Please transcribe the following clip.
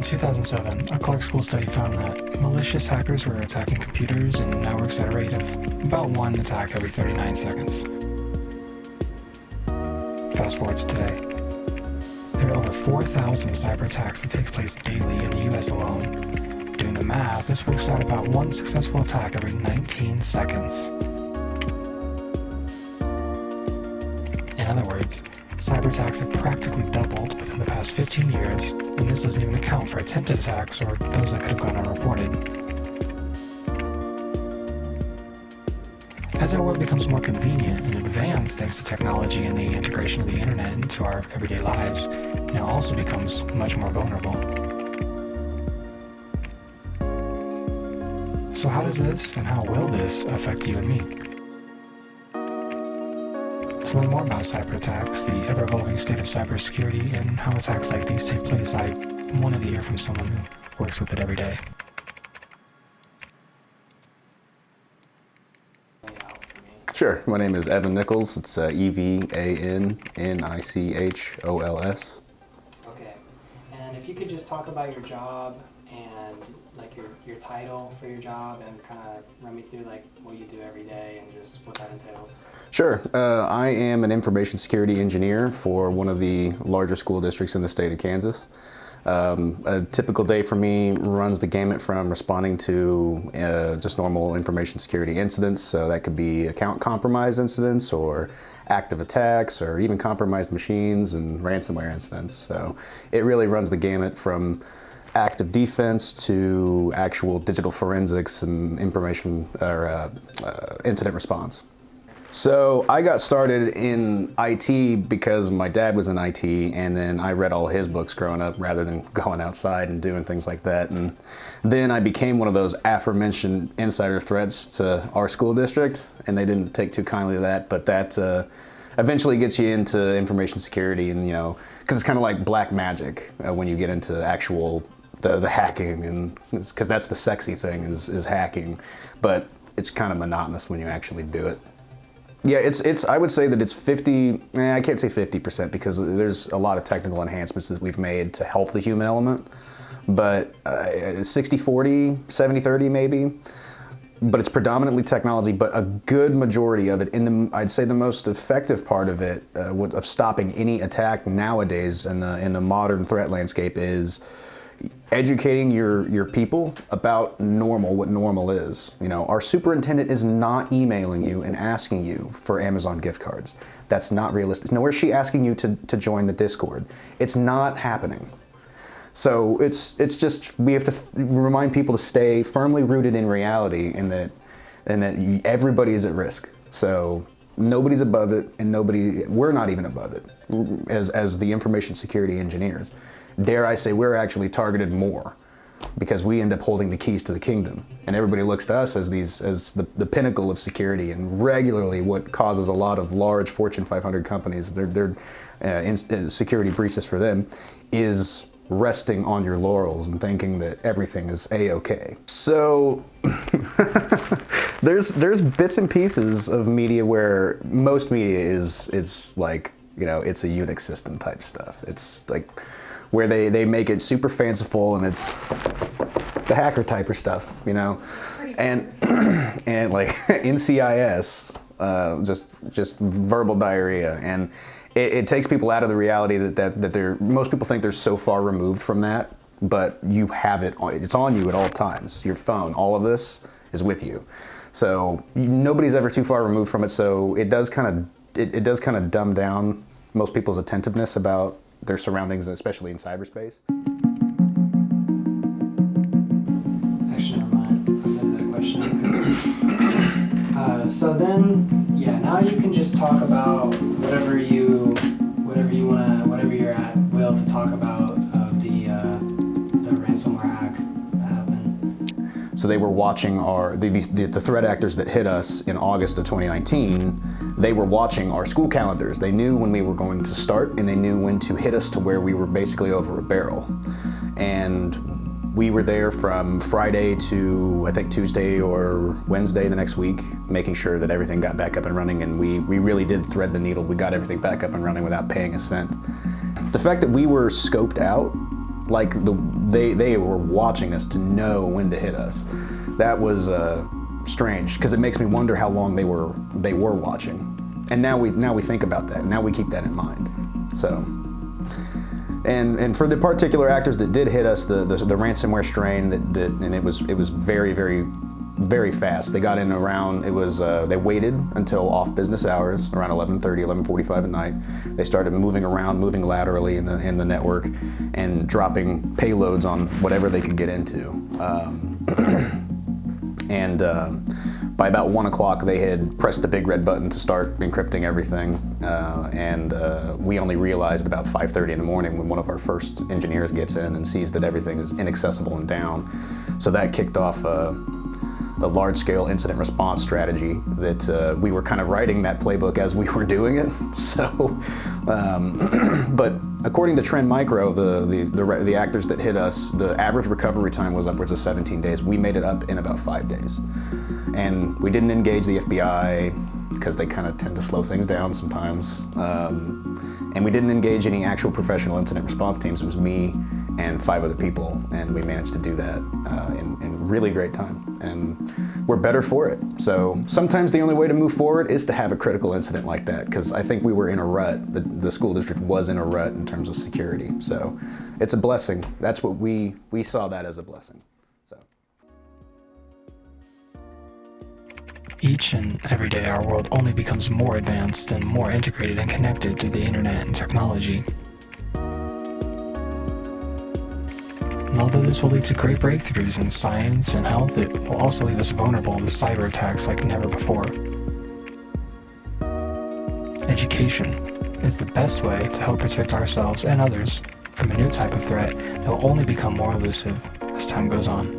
2007, a Clark school study found that malicious hackers were attacking computers and networks at a rate of about one attack every 39 seconds. Fast forward to today. There are over 4,000 cyber attacks that take place daily in the US alone. Doing the math, this works out about one successful attack every 19 seconds. In other words, cyber attacks have practically doubled within the past 15 years, and this doesn't even account for attempted attacks or those that could have gone unreported. As our world becomes more convenient and advanced thanks to technology and the integration of the internet into our everyday lives, it also becomes much more vulnerable. So how does this and how will this affect you and me? To learn more about cyber attacks, the ever-evolving state of cybersecurity, and how attacks like these take place, I wanted to hear from someone who works with it every day. Sure. My name is Evan Nichols. It's Evan-Nichols. Okay. And if you could just talk about your job and like your title for your job and kind of run me through like what you do every day and just what that entails. Sure. I am an information security engineer for one of the larger school districts in the state of Kansas. A typical day for me runs the gamut from responding to just normal information security incidents. So that could be account compromise incidents or active attacks or even compromised machines and ransomware incidents. So it really runs the gamut from active defense to actual digital forensics and information or incident response. So I got started in IT because my dad was in IT, and then I read all his books growing up rather than going outside and doing things like that. And then I became one of those aforementioned insider threats to our school district, and they didn't take too kindly to that, but that eventually gets you into information security, and because it's kind of like black magic when you get into actual the hacking, and because that's the sexy thing is hacking, but it's kind of monotonous when you actually do it. Yeah, it's. I would say that it's 50. I can't say 50% because there's a lot of technical enhancements that we've made to help the human element, but 60-40, 70-30 maybe. But it's predominantly technology, but a good majority of it, I'd say the most effective part of it, of stopping any attack nowadays in the modern threat landscape, is educating your people about what normal is. Our superintendent is not emailing you and asking you for Amazon gift cards. That's not realistic. Nor is she asking you to join the Discord. It's not happening. So it's just, we have to remind people to stay firmly rooted in reality, and that everybody is at risk. So nobody's above it, and we're not even above it as the information security engineers. Dare I say, we're actually targeted more because we end up holding the keys to the kingdom, and everybody looks to us as the pinnacle of security. And regularly, what causes a lot of large Fortune 500 companies, their security breaches for them, is resting on your laurels and thinking that everything is a-okay. So there's bits and pieces of media where most media it's like it's a Unix system type stuff. It's like where they make it super fanciful, and it's the hacker type of stuff, and like NCIS, just verbal diarrhea, and it takes people out of the reality that most people think they're so far removed from that, but you have it's on you at all times. Your phone, all of this is with you, so nobody's ever too far removed from it. So it does kind of dumb down most people's attentiveness about their surroundings, especially in cyberspace. Actually, never mind. That's a question. So then, now you can just talk about whatever you're at will to talk about of the ransomware hack that happened. So they were watching the threat actors that hit us in August of 2019. They were watching our school calendars. They knew when we were going to start, and they knew when to hit us to where we were basically over a barrel. And we were there from Friday to, I think, Tuesday or Wednesday the next week, making sure that everything got back up and running, and we really did thread the needle. We got everything back up and running without paying a cent. The fact that we were scoped out like they were watching us to know when to hit us. That was strange, because it makes me wonder how long they were watching. And now we think about that. Now we keep that in mind. So, and for the particular actors that did hit us, the ransomware strain and it was very, very, very fast. They got in around, they waited until off business hours, around 11:30, 11:45 at night. They started moving around, moving laterally in the network, and dropping payloads on whatever they could get into. By about 1 o'clock, they had pressed the big red button to start encrypting everything, and we only realized about 5:30 in the morning when one of our first engineers gets in and sees that everything is inaccessible and down. So that kicked off a large-scale incident response strategy that we were kind of writing that playbook as we were doing it. So, but according to Trend Micro, the actors that hit us, the average recovery time was upwards of 17 days. We made it up in about 5 days. And we didn't engage the FBI because they kind of tend to slow things down sometimes. And we didn't engage any actual professional incident response teams. It was me and 5 other people, and we managed to do that in really great time. And we're better for it. So sometimes the only way to move forward is to have a critical incident like that, because I think we were in a rut. The school district was in a rut in terms of security. So it's a blessing. That's what we saw that as a blessing. So. Each and every day, our world only becomes more advanced and more integrated and connected through the internet and technology. And although this will lead to great breakthroughs in science and health, it will also leave us vulnerable to cyber attacks like never before. Education is the best way to help protect ourselves and others from a new type of threat that will only become more elusive as time goes on.